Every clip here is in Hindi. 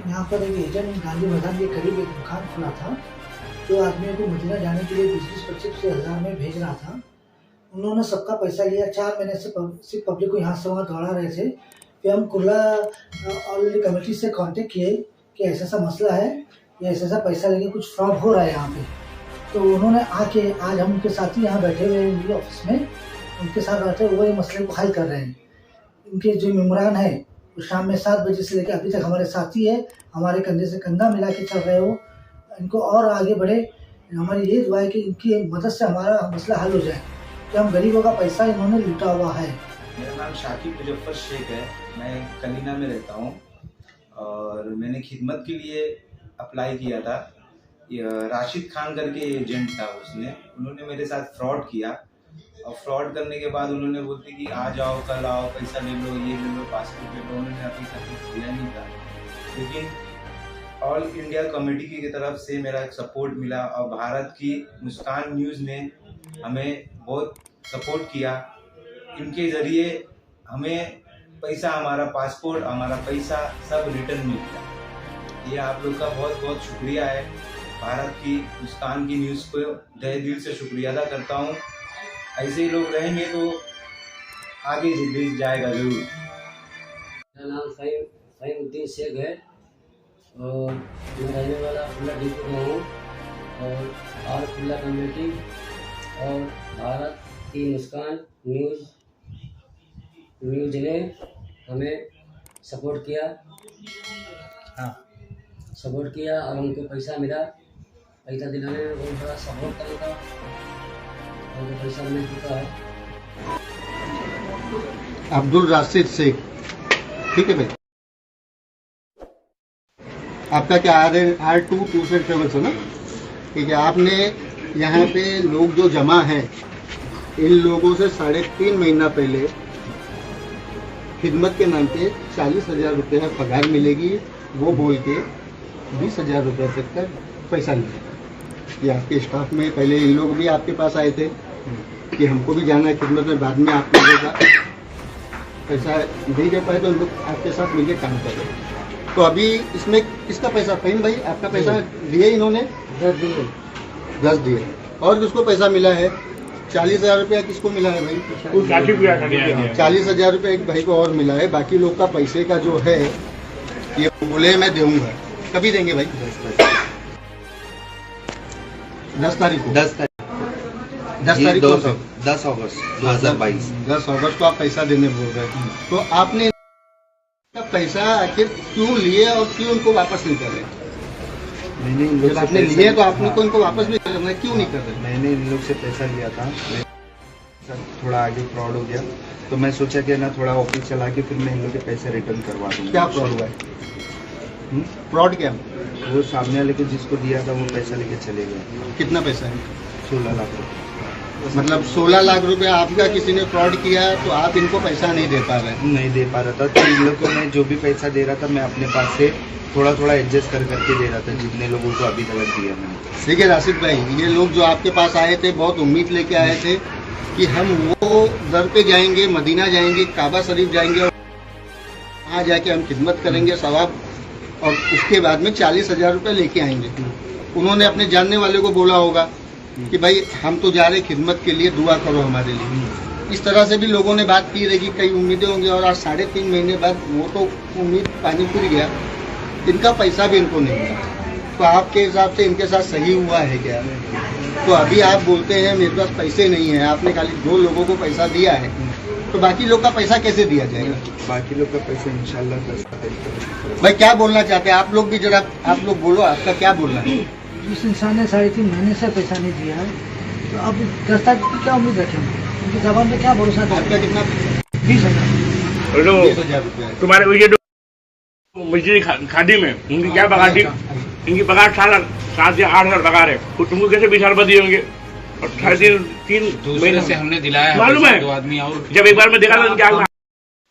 यहाँ पर एक एजेंट गांधी मैदान के करीब एक दुकान खुला था। तो आदमियों को मदीना जाने के लिए 20-25 हज़ार में भेज रहा था। उन्होंने सबका पैसा लिया। 4 महीने से सिर्फ पब्लिक को यहाँ से वहाँ दौड़ा रहे थे। फिर हम कुर्ला ऑलरेडी कमेटी से कांटेक्ट किए कि ऐसा ऐसा मसला है, या ऐसा ऐसा पैसा लेके कुछ फ्रॉड हो रहा है यहाँ पे। तो उन्होंने आके आज हम उनके साथ ही यहाँ बैठे हुए हैं उनके ऑफिस में, उनके साथ बैठे हुए मसले को हल कर रहे हैं। इनके जो मेम्बरान है वो शाम में 7 बजे से लेकर अभी तक हमारे साथ ही है, हमारे कंधे से कंधा मिला के चल रहे हो। इनको और आगे बढ़े, हमारी ये दुआ है कि इनकी मदद से हमारा मसला हल हो जाए, कि हम गरीबों का पैसा इन्होंने लूटा हुआ है। मेरा नाम शाकिब मुजफ्फर शेख है, मैं कलीना में रहता हूँ और मैंने खिदमत के लिए अप्लाई किया था। राशिद खान करके एजेंट था, उन्होंने मेरे साथ फ्रॉड किया और फ्रॉड करने के बाद उन्होंने बोलते कि आ जाओ, कल आओ, पैसा ले लो, ये ले लो, पासपोर्ट ले लो। उन्होंने अभी तक कुछ दिया नहीं था, लेकिन ऑल इंडिया कमेटी की तरफ से मेरा सपोर्ट मिला और भारत की मुस्कान न्यूज़ ने हमें बहुत सपोर्ट किया। इनके ज़रिए हमें पैसा, हमारा पासपोर्ट, हमारा पैसा सब रिटर्न मिल गया। ये आप लोग का बहुत बहुत शुक्रिया है। भारत की मुस्कान की न्यूज़ को तहे दिल से शुक्रिया अदा करता हूँ। ऐसे ही लोग रहेंगे तो आगे देश जाएगा जरूर। मेरा नाम फ़हीमुद्दीन शेख है और मैं रहने वाला खुला डिपो में हूँ और खुला कमेटी और भारत की मुस्कान न्यूज़ ने हमें सपोर्ट किया और उनको पैसा मिला। पैसा दिलाने में बहुत बड़ा सपोर्ट करेगा और वो पैसा मिल चुका है। अब्दुल राशिद शेख, ठीक है भाई। आपका क्या R227 है ना? ठीक है। आपने यहाँ पे लोग जो जमा हैं, इन लोगों से 3.5 महीना पहले खिदमत के नाम पे 40,000 रुपये पगार मिलेगी, वो बोल के 20,000 रुपये तक का पैसा लिया। ये आपके स्टाफ में पहले इन लोग भी आपके पास आए थे कि हमको भी जाना है खिदमत में, बाद में आप लोगों का पैसा नहीं दे पाए तो लोग आपके साथ मिलकर काम कर रहे हैं। तो अभी इसमें किसका पैसा? फ़हीम भाई, आपका पैसा दिए इन्होंने? 10 दिए। और किसको पैसा मिला है? 40,000 रुपया किसको मिला है भाई? 40,000 रुपया एक भाई को और मिला है। बाकी लोग का पैसे का जो है ये बोले मैं दूंगा। कभी देंगे भाई? 10 तारीख को। 10 तारीख को 10 अगस्त 2022। 10 अगस्त को आप पैसा देने बोल रहे हैं। तो आपने पैसा आखिर क्यों लिए और क्यों उनको वापस नहीं कर रहे? मैंने इन लोग जब आपने लिए तो आपने को इनको वापस भी करना है, क्यों नहीं कर रहे? मैंने इन लोग से पैसा लिया था, थोड़ा आगे फ्रॉड हो गया तो मैं सोचा कि ना थोड़ा ऑफिस चला के फिर मैं इन लोग के पैसे रिटर्न करवा दूँगा। क्या फ्रॉड हुआ है? फ्रॉड क्या? वो सामने वाले को जिसको दिया था वो पैसा लेके चले गए। कितना पैसा है? 16 लाख रुपये। मतलब 16 लाख रुपया आपका किसी ने फ्रॉड किया तो आप इनको पैसा नहीं दे पा रहे? नहीं दे पा रहा था। तो इन लोग को मैं जो भी पैसा दे रहा था मैं अपने पास से थोड़ा थोड़ा एडजस्ट करके दे रहा था, जितने लोगों को अभी तक दिया मैंने। देखिए राशिद भाई, ये लोग जो आपके पास आए थे बहुत उम्मीद लेके आए थे कि हम वो दर पे जाएंगे, मदीना जाएंगे, काबा शरीफ जाएंगे और वहाँ जाके हम खिदमत करेंगे सवाब, और उसके बाद में 40,000 रुपये लेके आएंगे। उन्होंने अपने जानने वाले को बोला होगा कि भाई हम तो जा रहे खिदमत के लिए, दुआ करो हमारे लिए। इस तरह से भी लोगों ने बात की रहेगी, कई उम्मीदें होंगी। और आज 3.5 महीने बाद वो तो उम्मीद पानी फिर गया, इनका पैसा भी इनको नहीं मिला। तो आपके हिसाब से इनके साथ सही हुआ है क्या? तो अभी आप बोलते हैं मेरे पास पैसे नहीं है, आपने खाली 2 लोगों को पैसा दिया है, तो बाकी लोग का पैसा कैसे दिया जाएगा? बाकी लोग का पैसा इंशाल्लाह। भाई क्या बोलना चाहते हैं आप लोग भी? जरा आप लोग बोलो, आपका क्या बोलना है? जिस इंसान ने 3.5 महीने से पैसा नहीं दिया है तो अब 10 तारीख की क्या उम्मीद रखेंगे? उनकी जबान पे क्या भरोसा करें? आपका कितना? 20,000। 20,000 रुपया। तुम्हारे मस्जिद खादी में इनकी क्या पगार थी? इनकी पगार 7 या 8 हजार पगार है, तो तुमको कैसे 20 हजार दिए होंगे? और 3 महीने से हमने दिलाया है, मालूम है? 2 आदमी और जब एक बार मैं देखा था क्या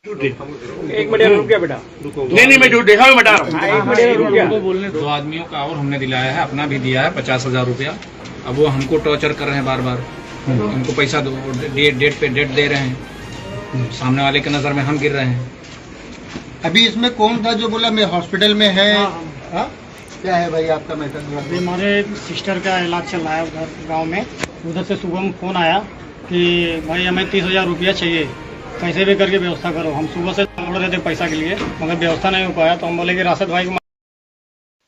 झूठे 1 मिनट रुक गया बेटा। नहीं मैं झूठ देखा, मैं बता रहा हूँ। 1 मिनट रुक गया। 2 आदमियों का और हमने दिलाया है, अपना भी दिया है 50,000 रुपया। अब वो हमको टॉर्चर कर रहे हैं बार बार, हमको पैसा दो, डेट पे डेट दे रहे हैं, सामने वाले के नजर में हम गिर रहे हैं। अभी इसमें कौन था जो बोला मैं हॉस्पिटल में है? हाँ क्या है भाई आपका मैटर? अभी हमारे सिस्टर का इलाज चल रहा है उधर गांव में। उधर से सुबह में फ़ोन आया कि भाई हमें 30,000 रुपया चाहिए, कैसे भी करके व्यवस्था करो। हम सुबह से दौड़ रहे थे पैसा के लिए, मगर व्यवस्था नहीं हो पाया। तो हम बोले कि राशिद भाई को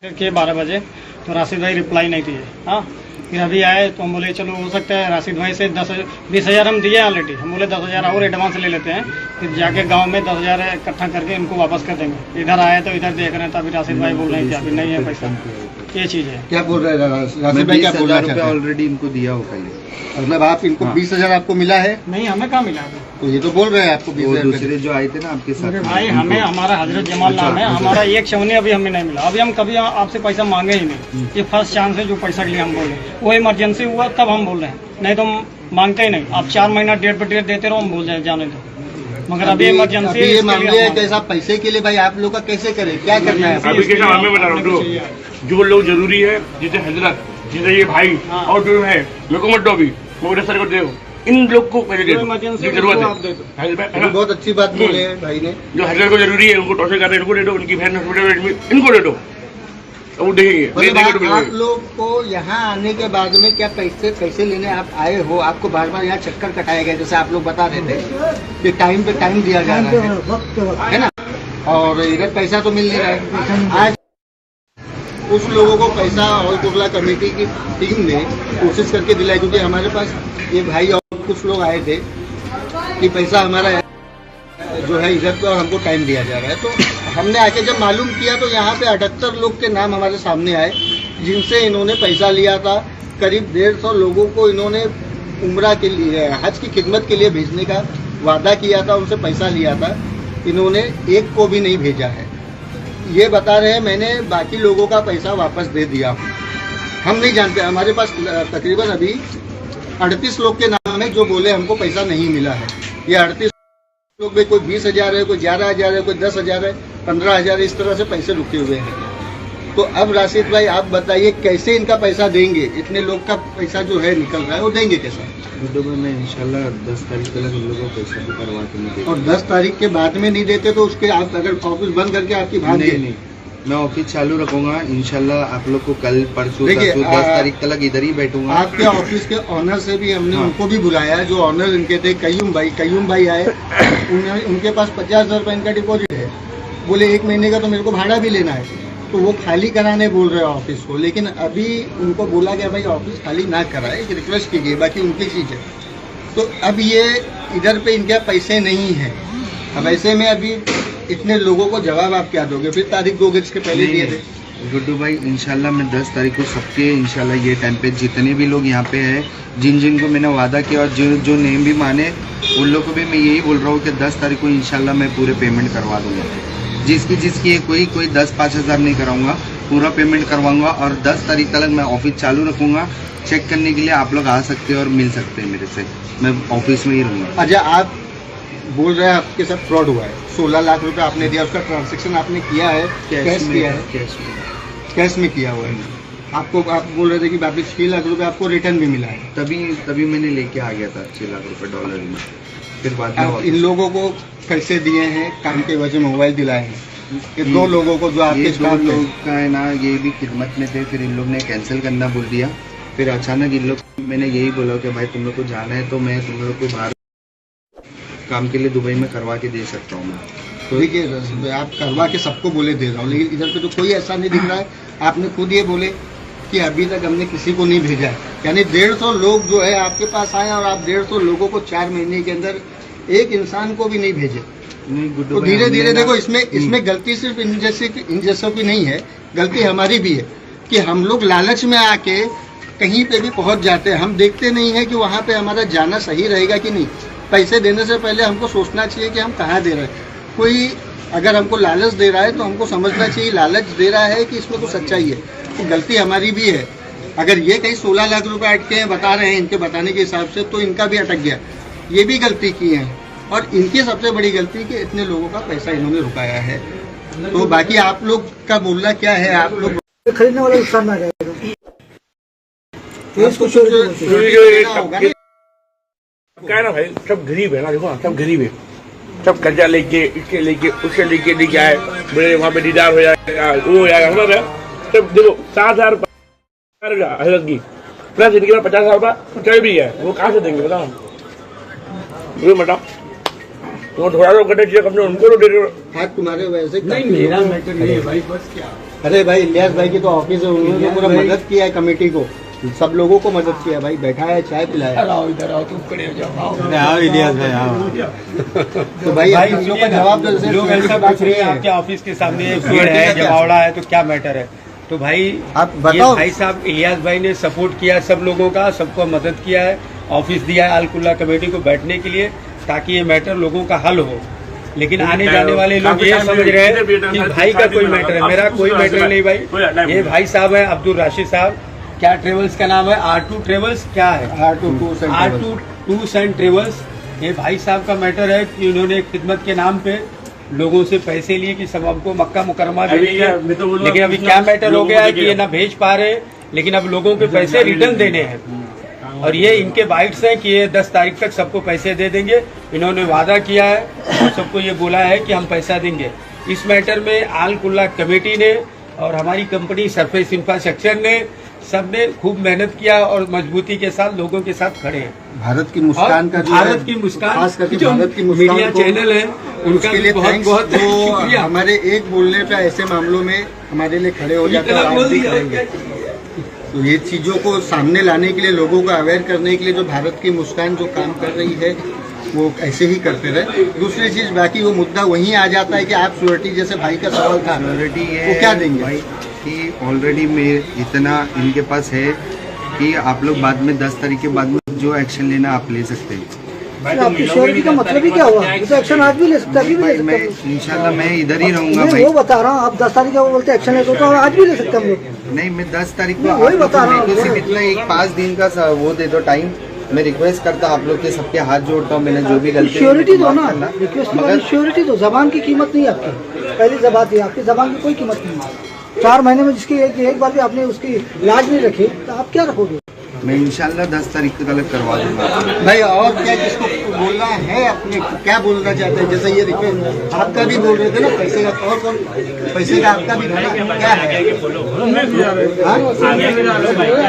किए 12 बजे, तो राशिद भाई रिप्लाई नहीं दिए। हाँ, फिर अभी आए तो हम बोले चलो हो सकता है राशिद भाई से 20,000 हम दिए ऑलरेडी। हम बोले 10,000 और एडवांस ले लेते हैं, फिर जाके गांव में 10,000 इकट्ठा करके इनको वापस कर देंगे। इधर आए तो इधर देख रहे हैं, तो अभी राशिद भाई बोल रहे हैं कि अभी नहीं है पैसा। ये चीज़ है। क्या बोल रहे हैं राशिद भाई? क्या बोल रहे हैं? ऑलरेडी इनको दिया हो पहले, मतलब आप इनको 20,000 आपको मिला है? नहीं, हमें कहाँ मिला अभी। तो ये तो बोल रहे हैं आपको 20,000। दूसरे जो आए थे ना आपके साथ भाई हमें, हमारा हजरत जमाल नाम है, हमारा एक शौनी अभी हमें नहीं मिला। अभी हम कभी आपसे पैसा मांगे ही नहीं। ये फर्स्ट चांस है जो पैसा के लिए हम बोल रहे हैं। वो इमरजेंसी हुआ तब हम बोल रहे हैं, नहीं तो हम मांगते ही नहीं। आप 4 महीना डेट पर डेट देते रहो, हम बोल जाए जाने दो। मगर अभी इमरजेंसी ये मामले है कैसा पैसे के लिए भाई आप लोग का कैसे करें, क्या करना है? अभी कैसा हमें बता रहा हूँ, जो लोग जरूरी है जैसे हजरत, जैसे ये भाई और जो है मेरे को मत दो, अभी मोबाइल सर को दे, इन लोग को पहले दे दो, जो जरूरत है। बहुत अच्छी बात बोले हैं भाई ने। जो हजरत को जरूरी है उनको टॉर्चर कर रहे हैं, इनको दे दो। उनकी बहन हॉस्पिटल में, इनको दे दो, वो देखेंगे। आप लोग को यहाँ आने के बाद में क्या पैसे लेने आप आए हो? आपको बार बार यहाँ चक्कर कटाए गए, जैसे आप लोग बता रहे थे कि टाइम पे टाइम दिया जा रहा है ना, और इधर पैसा तो मिल नहीं रहा है। आज उस लोगों को पैसा और कुर्ला कमेटी की टीम ने कोशिश करके दिलाई, क्योंकि हमारे पास ये भाई और कुछ लोग आए थे कि पैसा हमारा जो है इधर को हमको टाइम दिया जा रहा है। तो हमने आके जब मालूम किया तो यहाँ पे 78 लोग के नाम हमारे सामने आए, जिनसे इन्होंने पैसा लिया था। करीब 150 लोगों को इन्होंने उम्रा के लिए, हज की खिदमत के लिए भेजने का वादा किया था, उनसे पैसा लिया था। इन्होंने एक को भी नहीं भेजा है। ये बता रहे हैं मैंने बाकी लोगों का पैसा वापस दे दिया हूँ। हम नहीं जानते, हमारे पास तकरीबन अभी 38 लोग के नाम है जो बोले हमको पैसा नहीं मिला है। ये 38 लोग में कोई 20,000 है, कोई 11,000 है, कोई 10,000 है, 15,000 इस तरह से पैसे रुके हुए हैं। तो अब राशिद भाई आप बताइए कैसे इनका पैसा देंगे? इतने लोग का पैसा जो है निकल रहा है, वो देंगे कैसे? मैं इंशाल्लाह 10 तारीख तक उन लोगों को पैसा भी करवा के नहीं देता। और 10 तारीख के बाद में नहीं देते तो उसके आप अगर ऑफिस बंद करके आपकी भाग नहीं, मैं ऑफिस चालू रखूंगा इंशाल्लाह। आप लोग को कल परसों 10 तारीख तक इधर ही बैठूंगा। आपके ऑफिस के ऑनर से भी हमने उनको भी बुलाया, जो ऑनर इनके थे कयूम भाई आए। उनके पास 50,000 रुपये इनका डिपॉजिट है। बोले 1 महीने का तो मेरे को भाड़ा भी लेना है, तो वो खाली कराने बोल रहे हैं ऑफिस को। लेकिन अभी उनको बोला गया भाई ऑफिस खाली ना कराए, रिक्वेस्ट कीजिए, बाकी उनकी चीज़ है। तो अब ये इधर पे इनके पैसे नहीं हैं। अब ऐसे में अभी इतने लोगों को जवाब आप क्या दोगे? फिर तारीख दोगे, इसके पहले दिए थे। गुड्डू भाई इंशाल्लाह मैं 10 तारीख को सबके इंशाल्लाह ये टाइम पे जितने भी लोग यहाँ पे हैं, जिन को मैंने वादा किया और जो नेम भी माने, उन लोगों को भी मैं यही बोल रहा हूँ कि 10 तारीख को इंशाल्लाह मैं पूरे पेमेंट करवा दूंगा। जिसकी है कोई 10-5 हज़ार नहीं कराऊंगा, पूरा पेमेंट करवाऊंगा। और 10 तारीख तक मैं ऑफिस चालू रखूंगा। चेक करने के लिए आप लोग आ सकते हैं और मिल सकते हैं मेरे से, मैं ऑफिस में ही रहूँगा। अच्छा, आप बोल रहे हैं आपके साथ फ्रॉड हुआ है, 16 लाख रुपए आपने दिया, उसका ट्रांजैक्शन आपने किया है? कैश किया है? कैश में किया हुआ है। आपको आप बोल रहे थे कि वापिस 6 लाख रुपए आपको रिटर्न भी मिला है। तभी मैंने लेके आ गया था 6 लाख रुपए डॉलर में। फिर बाद में इन लोगों को पैसे दिए हैं, काम के वजह मोबाइल दिलाए हैं। ये 2 लोगों को जो आपके स्टाफ लोग का है ना, ये भी खिदमत में थे, फिर इन लोग ने कैंसिल करना बोल दिया। फिर अचानक इन लोग, मैंने यही बोला कि भाई तुम लोग को जाना है तो मैं तुम लोग को बाहर काम के लिए दुबई में करवा के दे सकता हूँ मैं। तो देखिए, आप करवा के सबको बोले दे रहा हूँ, लेकिन इधर पे तो कोई ऐसा नहीं दिख रहा है। आपने खुद ये बोले कि अभी तक हमने किसी को नहीं भेजा है, यानी 150 लोग जो है आपके पास आए और आप 150 लोगों को 4 महीने के अंदर एक इंसान को भी नहीं भेजे। तो धीरे धीरे देखो, इसमें गलती सिर्फ इन जैसों की नहीं है, गलती हमारी भी है कि हम लोग लालच में आके कहीं पे भी पहुंच जाते हैं। हम देखते नहीं है कि वहाँ पे हमारा जाना सही रहेगा कि नहीं। पैसे देने से पहले हमको सोचना चाहिए कि हम कहाँ दे रहे हैं। कोई अगर हमको लालच दे रहा है तो हमको समझना चाहिए लालच दे रहा है कि इसमें कुछ सच्चाई है। तो गलती हमारी भी है। अगर ये कहीं 16 लाख रुपए अटके हैं बता रहे हैं, इनके बताने के हिसाब से, तो इनका भी अटक गया। ये भी गलती की है, और इनकी सबसे बड़ी गलती कि इतने लोगों का पैसा इन्होंने रुकाया है। तो बाकी आप लोग का बोलना क्या है? आप लोग खरीदने वाला नुकसान आ जाएगा। क्या है ना भाई, सब गरीब है ना, देखो सब गरीब है, सब कर्जा लेके, इसके लेके, उससे लेके आए, बोले वहाँ पे दीदार हो जाएगा, वो हो जाएगा, तो देखो 7,000 हजरत की प्लस इनके पास 50,000 रुपया चल भी है, वो कहाँ से देंगे बताओ? ये बताओ तो थोड़ा सा कटे चाहिए अपने उनको तो दे दो। आज तुम्हारे वैसे नहीं मेरा मैटर नहीं है भाई, बस क्या अरे भाई इलियास भाई की तो ऑफिस है, उन्होंने पूरा मदद किया है कमेटी को, सब लोगों को मदद किया भाई, बैठाया चाय पिलाया। इधर आओ, तुम खड़े हो जाओ। आओ इलियास भाई आओ। तो भाई हम लोग का जवाब दो, लोग ऐसा पूछ रहे हैं आपके ऑफिस के सामने भीड़ है, जमावड़ा है, तो क्या मैटर है? तो भाई आप ये बताओ। भाई साहब इलियास भाई ने सपोर्ट किया सब लोगों का, सबको मदद किया है, ऑफिस दिया है आलकुल्ला कमेटी को बैठने के लिए ताकि ये मैटर लोगों का हल हो। लेकिन आने जाने वाले लोग ये समझ रहे हैं कि भाई का कोई मैटर है, मेरा कोई मैटर नहीं भाई। ये भाई साहब है अब्दुल राशिद साहब, क्या ट्रेवल्स का नाम है? R2 ट्रेवल्स क्या है? R2 tours and travels. ये भाई साहब का मैटर है कि उन्होंने खिदमत के नाम पे लोगों से पैसे लिए कि सब हमको मक्का मुकरमा भेजिए, लेकिन अभी क्या मैटर हो गया है कि ये ना भेज पा रहे, लेकिन अब लोगों के पैसे रिटर्न देने हैं और ये इनके बाइट्स हैं कि ये 10 तारीख तक सबको पैसे दे देंगे। इन्होंने वादा किया है और सबको ये बोला है कि हम पैसा देंगे। इस मैटर में आलकुल्ला कमेटी ने और हमारी कंपनी सरफेस इंफ्रास्ट्रक्चर ने सबने खूब मेहनत किया और मजबूती के साथ लोगों के साथ खड़े हैं। भारत की मुस्कान का भारत की मुस्कान, खास करके जो भारत की मुस्कान मीडिया को चैनल है उनका उसके लिए बहुत थैंक्स। बहुत जो शुक्रिया। हमारे एक बोलने पे ऐसे मामलों में हमारे लिए खड़े हो जाते हैं और आज भी करेंगे। तो ये चीजों को सामने लाने के लिए, लोगों को अवेयर करने के लिए जो भारत की मुस्कान जो काम कर रही है वो ऐसे ही करते रहे। दूसरी चीज बाकी वो मुद्दा वहीं आ जाता है कि आप श्योरिटी जैसे भाई का सवाल था, श्योरिटी वो क्या देंगे भाई कि ऑलरेडी में इतना इनके पास है कि आप लोग बाद में 10 तारीख के बाद में जो एक्शन लेना आप ले सकते हैं। आपकी श्योरिटी का मतलब ही क्या हुआ? तो एक्शन आज भी ले सकते, अभी भी ले मैं सकते। इंशाल्लाह मैं इधर ही रहूंगा मैं भाई। वो बता रहा हूँ, आप 10 तारीख को बोलते एक्शन ले तो आज भी ले सकते हम लोग। नहीं मैं 10 तारीख को मैं आप वही लोग बता को रहा हूँ। मेरे को सिर्फ इतना एक 5 दिन का वो दे दो टाइम। मैं रिक्वेस्ट करता आप लोग के सबके हाथ जोड़ता हूँ, मैंने जो भी गलती श्योरिटी दो ना, रिक्वेस्ट मगर श्योरिटी दो। जबान की कीमत नहीं है आपकी, पहली जबान थी आपकी, जबान की कोई कीमत नहीं है। 4 महीने में जिसकी एक बार भी आपने उसकी लाज नहीं रखी तो आप क्या रखोगे? मैं इंशाल्लाह 10 तारीख को तक करवा दूंगा भाई। और क्या जिसको बोलना है अपने क्या बोलना चाहते हैं? जैसे ये रिक्वेस्ट आपका भी बोल रहे थे ना, पैसे का और कौन पैसे का आपका भी था ना, क्या है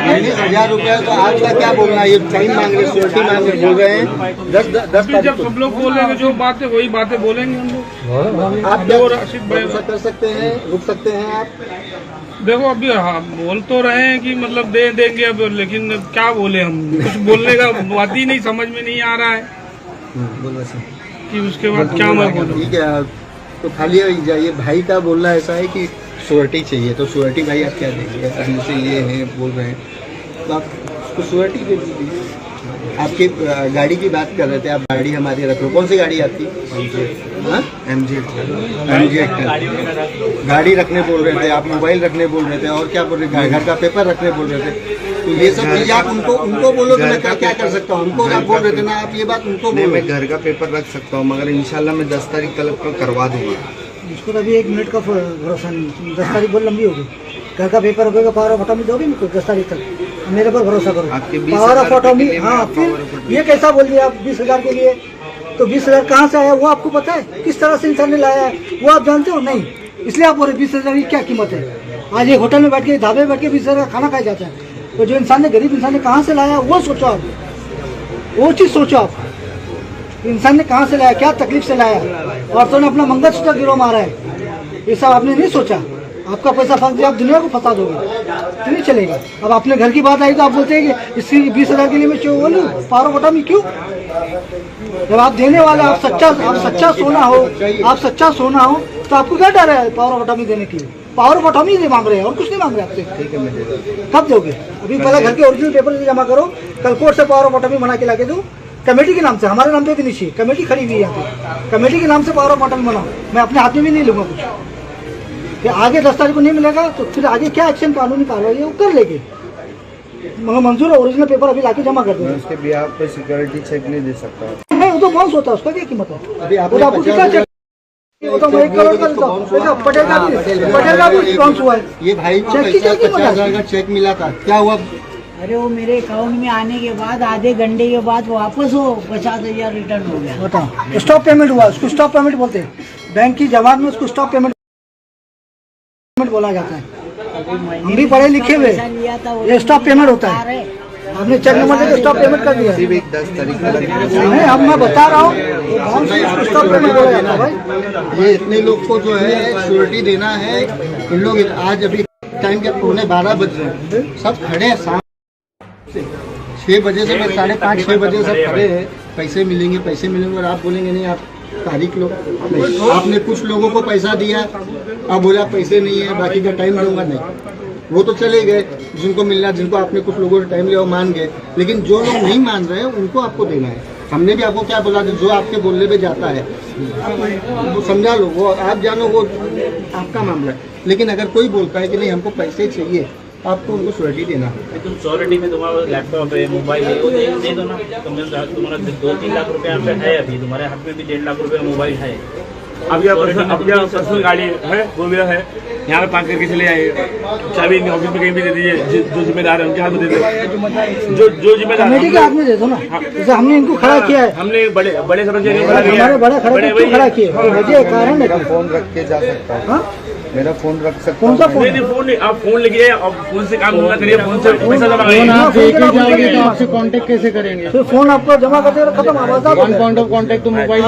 19,000 रुपया। तो आपका क्या बोलना है? ये टाइम मांग रहे, श्योरिटी मांग रहे, बोल रहे हैं 10 तारीख जब सब लोग बोलेंगे जो बातें वही बातें बोलेंगे हम लोग। आप क्या भरोसा कर सकते हैं? रुक सकते हैं आप? देखो अभी बोल तो रहे हैं कि मतलब दे देंगे अब, लेकिन क्या बोले हम, कुछ बोलने का बात ही नहीं समझ में नहीं आ रहा है कि उसके बाद क्या मैं बोलूं। ठीक है तो खाली जाइए। भाई का बोलना ऐसा है कि श्योरिटी चाहिए, तो श्योरिटी भाई आप क्या देंगे? अभी से ये है बोल रहे हैं तो आप उसको श्योरिटी दे दीजिए। आपकी गाड़ी की बात कर रहे थे, आप गाड़ी हमारी रख लो। कौन सी गाड़ी आपकी? MG गाड़ी रखने बोल रहे थे आप, मोबाइल रखने बोल रहे थे, और क्या बोल रहे थे? घर का पेपर रखने बोल रहे थे। तो ये सब चीजें आप उनको बोलो तो मैं क्या कर सकता हूँ? उनको आप बोल रहे थे ना, आप ये बात उनको नहीं बोलो। मैं घर का पेपर रख सकता हूँ मगर इंशाल्लाह मैं 10 तारीख तक करवा दूंगा। इसको तो अभी 1 मिनट का भरोसा नहीं। 10 तारीख बहुत लंबी होगी। घर का पेपर होगा, पावर ऑफ अटॉर्नी दोगे मुझको 10 तारीख तक? मेरे पर भरोसा करो। आपके पावर ऑफ 20,000 अटॉर्नी, के लिए हाँ मैं फिर power of attorney- ये कैसा बोल दिया आप 20,000 के लिए? तो 20,000 कहाँ से आया वो आपको पता है? किस तरह से इंसान ने लाया है वो आप जानते हो? नहीं, इसलिए आप बोल रहे 20,000 की क्या कीमत है? आज एक होटल में बैठ के, ढाबे में बैठ के 20,000 का खाना खाया जाता है। तो जो इंसान ने, गरीब इंसान ने कहाँ से लाया वो सोचो आप, वो चीज़ सोचो आप। इंसान ने कहाँ से लाया, क्या तकलीफ से लाया। औरतों ने अपना मंगलसूत्र गिरो मारा है, ये सब आपने नहीं सोचा। आपका पैसा फंस दिया, आप दुनिया को फंसा दोगे तो नहीं चलेगा। अब अपने घर की बात आई तो आप बोलते हैं कि इसकी 20,000 के लिए मैं क्यों बोलूँ? पावर ऑफ अटॉर्नी क्यों? जब आप देने वाले, आप सच्चा सोना हो, आप सच्चा सोना हो तो आपको क्या डर है पावर ऑफ अटॉर्नी देने के लिए? पावर ऑफ अटॉर्नी नहीं मांग रहे हैं और कुछ नहीं मांग रहे आपसे। ठीक है मैं दे दूंगा। कब दोगे? अभी पहले घर के ओरिजिनल पेपर जमा करो, कल कोर्ट से पावर ऑफ अटॉर्नी बना के लाके दो। कमेटी के नाम से, हमारे नाम पे भी नहीं चाहिए, कमेटी खड़ी हुई है यहाँ पे। कमेटी के नाम से पावर ऑफ अटॉर्नी बनाओ, मैं अपने हाथ में भी नहीं लूंगा कुछ। फिर आगे 10 तारीख को नहीं मिलेगा तो फिर आगे क्या एक्शन कानूनी कार्रवाई वो कर लेंगे। मगर मंजूर है, ओरिजिनल पेपर अभी लाके जमा कर मैं दो। उसके बिहार पे सिक्योरिटी चेक नहीं दे सकता। है वो तो बाउंस होता है, उसका क्या कीमत है? अभी वो तो आपको कितना चेक, वो तो मैं 1 करोड़ का देता हूँ। देखो पटेल का भी बाउंस हुआ है। ये भाई को चेक की क्या कीमत है? 50,000 का चेक मिला था, क्या हुआ? अरे वो मेरे अकाउंट में आने के बाद आधे घंटे के बाद वापस वो 50,000 रिटर्न हो गया। बताओ, स्टॉप पेमेंट हुआ, उसको स्टॉप पेमेंट बोलते हैं। बैंक की जमात में उसको स्टॉप पेमेंट बोला जाता है। हम भी पढ़े लिखे हुए, लिया था वो ये स्टॉप पेमेंट होता है। हमने चेक नंबर देकर स्टॉप पेमेंट कर दिया। सिर्फ एक 10 तारीख का नहीं, अब मैं बता रहा हूँ गाँव से स्टॉप पेमेंट बोला जाता है भाई। ये इतने लोग को जो है श्योरिटी देना है। इन लोग आज अभी टाइम के 12:15 बज रहे हैं, सब खड़े हैं शाम से 6 बजे से, 5:30-6 बजे सब खड़े हैं। पैसे मिलेंगे और आप बोलेंगे नहीं, आप तारीख लो। नहीं, आपने कुछ लोगों को पैसा दिया, आप बोला पैसे नहीं है, बाकी का टाइम दूंगा। नहीं, वो तो चले गए, जिनको मिलना, जिनको आपने कुछ लोगों से टाइम लिया वो मान गए, लेकिन जो लोग नहीं मान रहे हैं उनको आपको देना है। हमने भी आपको क्या बोला, जो आपके बोलने पे जाता है वो समझा लो, वो आप जानो, वो आपका मामला है। लेकिन अगर कोई बोलता है कि नहीं हमको पैसे चाहिए, आपको उनको श्योरिटी देना है। तुम श्योरिटी में तुम्हारा लैपटॉप है, मोबाइल है, वो दे दो ना। तुम्हारा 2-3 लाख रुपए यहाँ पे है, अभी तुम्हारे हाथ में भी 1.5 लाख रुपए मोबाइल है। अब यहाँ पर्सनल गाड़ी है, वो मेरा है, यहाँ पे पार्क करके चले आए, चाबी इनके ऑफिस में कहीं भी दे दीजिए, जो जिम्मेदार है उनके हाथ में दे दो, जो जिम्मेदार कमेटी के हाथ में दे दो ना। जैसे हमने इनको खड़ा किया है, हमने बड़े समझ हमारे बड़े खड़ा किए, वजह कारण है। फोन रख के जा सकता है, मेरा फोन रख सकता कौन सा फोन? नहीं, फोन नहीं, आप फोन लेके आए, आप फोन से काम ना करिए, फोन से पैसा जमा तो आपसे कांटेक्ट कैसे करेंगे? फिर फोन आपको जमा करते खत्म, आजाद हो 1 पॉइंट ऑफ कांटेक्ट तो मोबाइल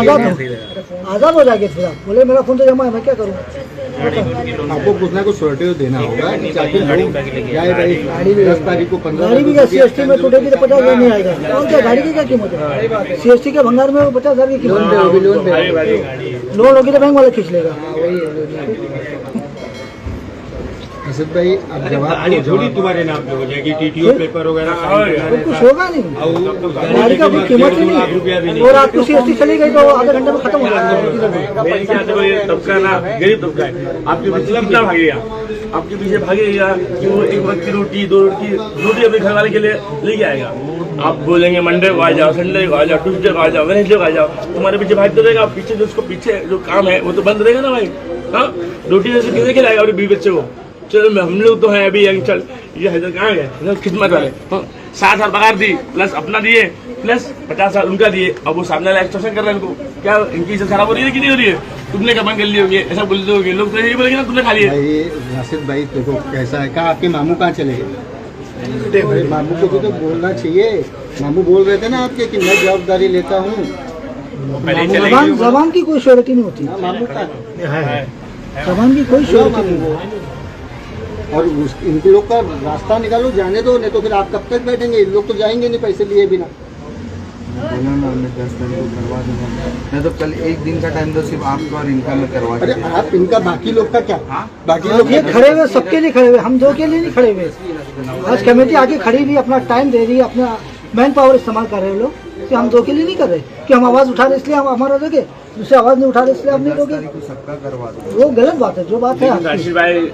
आजाद हो जाएगी। फिर आप बोले मेरा फोन तो जमा है, मैं क्या करूँ? आपको कुछ ना कुछ श्योरिटी तो देना होगा। गाड़ी 10 तारीख को 15 गाड़ी भी क्या CST में टूटेगी तो 50,000 नहीं आएगा। और क्या गाड़ी की क्या कीमत है? CST के भंगार में 50,000 की कीमत, लोन होगी तो बैंक वाला खींच लेगा। असद भाई, अब जवाब तुम्हारे नाम पे हो जाएगी, TTO पेपर वगैरह कुछ होगा नहीं, गाड़ी का कोई कीमत ही नहीं। और आपकी CST चली गई तो आधे घंटे में खत्म हो जाएगा। तबका ना गरीब तबका है, आपके पीछे कितना भागेगा, आपके पीछे भागेगा कि वो एक वक्त की रोटी 2 रोटी अपने घर वाले के लिए लेके आएगा। आप बोलेंगे मंडे को आ जाओ, संडे को आ जाओ, ट्यूसडे को आ जाओ, वेडनेसडे को आ जाओ, तुम्हारे पीछे भागते रहेगा। पीछे जो उसको पीछे जो काम है वो तो बंद रहेगा ना भाई। हाँ, रोटी जैसे किसे खिलाएगा अपने बीवी बच्चे को? चलो हम लोग तो हैं अभी यंग, चल ये हैदर कहाँ गए खिदमत वाले, 7,000 पगार दी, प्लस अपना दिए, प्लस 50,000 उनका दिए। अब वो सामने वाला एक्सटॉर्शन कर रहे हैं उनको, क्या इनकी इज्जत खराब हो रही है कि नहीं हो रही है? तुमने कमाई कर ली होगी, ऐसा बोलते होगे लोग, तो यही बोलेंगे ना तुमने खा लिया। नासिर भाई देखो कैसा है, कहा आपके मामू कहाँ चले गए? भाई मामू को तो बोलना चाहिए। मामू बोल रहे थे ना आपके कि मैं जवाबदारी लेता हूँ। जबान की कोई श्योरिटी नहीं होती, मामू का जबान की कोई श्योरिटी नहीं। और इनके लोग का रास्ता निकालो, जाने दो, नहीं तो फिर आप कब तक बैठेंगे? इन लोग तो जाएंगे नहीं पैसे लिए बिना। बोला ना, मैं 10 तारीख को करवा दूंगा। मैं तो कल 1 दिन का टाइम दो, सिर्फ आपका और इनका मैं करवा। अरे आप इनका, बाकी लोग का क्या? बाकी लोग ये खड़े हुए सबके लिए खड़े हुए, हम 2 के लिए नहीं खड़े हुए। आज कमेटी आगे खड़ी हुई, अपना टाइम दे रही है, अपना मैन पावर इस्तेमाल कर रहे हैं लोग, कि हम 2 के लिए नहीं कर रहे कि हम आवाज उठा रहे इसलिए हम हमारा दोगे, दूसरे आवाज नहीं उठा रहे इसलिए आप नहीं दोगे। सबका करवा दो, वो गलत बात है। जो बात है राशिद भाई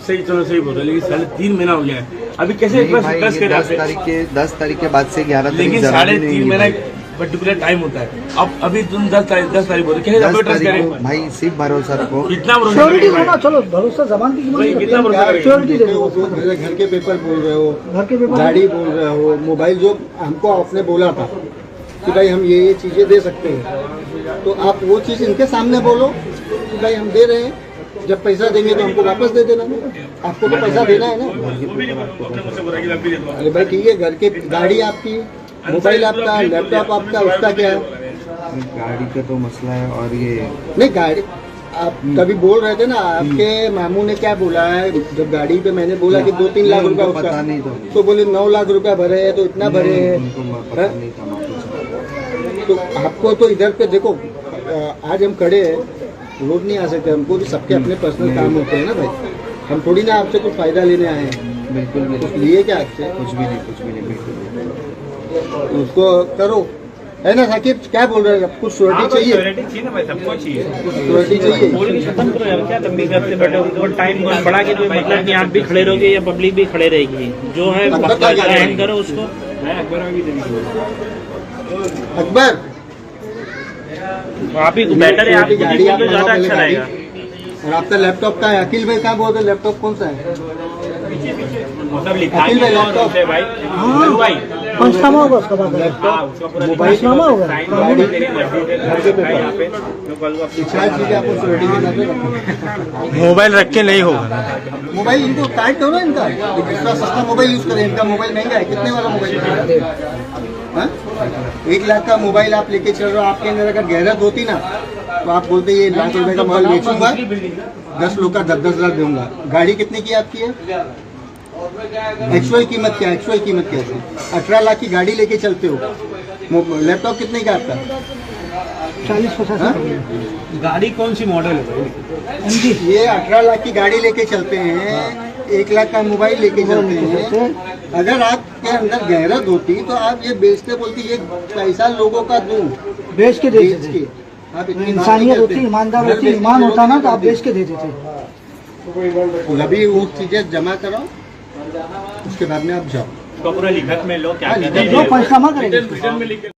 सही, चलो सही बोल रहे, लेकिन 3.5 महीना हो गया है, अभी कैसे 10 तारीख के बाद से 11 तारीख, लेकिन 3.5 महीना पर्टिकुलर टाइम होता है। अब अभी तुम 10 तारीख बोल रहे, कैसे ट्रस्ट करें भाई? सिर्फ भरोसा रखो, कितना भरोसा श्योरिटी दो ना। चलो भरोसा जबान की कीमत, कितना भरोसा श्योरिटी दे दो। मेरे घर के पेपर बोल रहे हो, घर के पेपर, गाड़ी बोल रहे हो, मोबाइल जो हमको आपने बोला था कि भाई हम ये चीजें दे सकते हैं, तो आप वो चीज इनके सामने बोलो कि भाई हम दे रहे हैं, जब पैसा देंगे तो हमको वापस दे देना। आपको तो पैसा देना है ना। अरे भाई ठीक है, घर के गाड़ी आपकी, मोबाइल आपका, लैपटॉप आपका, उसका क्या है? गाड़ी का तो मसला है। और ये नहीं, गाड़ी आप कभी बोल रहे थे ना, आपके मामू ने क्या बोला है जब गाड़ी पे मैंने बोला कि 2-3 लाख रुपया पता नहीं तो बोले 9 लाख रुपया भरे हैं, तो इतना भरे हैं। तो आपको तो इधर पे देखो, आज हम खड़े हैं, रोज नहीं आ सकते, हमको भी सबके अपने पर्सनल काम होते हैं ना भाई। हम थोड़ी ना आपसे कुछ फायदा लेने आए हैं। बिल्कुल भी कुछ लिए क्या आपसे? कुछ भी नहीं, बिल्कुल नहीं। उसको करो, है ना साकिब? क्या बोल रहे हैं? कुछ श्योरिटी चाहिए? चाहिए ना भाई, सबको चाहिए। श्योरिटी चाहिए। बोल के खत्म करो यार, क्या तब भी घर से बैठे हो? टाइम बढ़ा के कोई मतलब नहीं, आप भी खड़े रहोगे या पब्लिक भी खड़े रहेगी। जो है एंड करो उसको। अकबर आप ही बेटर है, आप गाड़ी तो ज्यादा अच्छा रहेगा। और आपका लैपटॉप का है? अखिल भाई कहाँ बोलते? लैपटॉप कौन सा है? मतलब लिखा अखिल भाई लैपटॉप है भाई, भाई पंचनामा होगा उसका बाद में। पंचनामा होगा। चार चीजें आपको सिक्योरिटी के नाते रखो। मोबाइल रख के नहीं होगा। मोबाइल इनको काट दो ना, इनका इतना सस्ता मोबाइल यूज करें। इनका मोबाइल महंगा है, कितने वाला मोबाइल है? 1 लाख का मोबाइल आप लेके चल रहे हो, आपके अंदर अगर गहरत होती ना तो आप बोलते ये 1 लाख रुपए का मोबाइल बेचूंगा, 10 लोग का 10-10 हजार दूंगा। गाड़ी कितने की आपकी है? एक्चुअल कीमत क्या है? एक्चुअल कीमत क्या है? 18 लाख की गाड़ी लेके चलते हो। लैपटॉप कितने का आपका? 40-50। गाड़ी कौन सी मॉडल है? ये 18 लाख की गाड़ी लेके चलते हैं, 1 लाख का मोबाइल लेके चलते हैं। अगर आपके अंदर गहरत होती तो आप ये बेचते, बोलती ये पैसा लोगों का दूं, बेच के देते थे। आप इतनी इंसानियत होती, ईमानदार होती, ईमान होता ना तो आप बेच के देते थे। अभी वो चीजें जमा कराओ, उसके बाद में आप जाओ। पूरा लिखत में लो क्या जो पंचनामा करेंगे।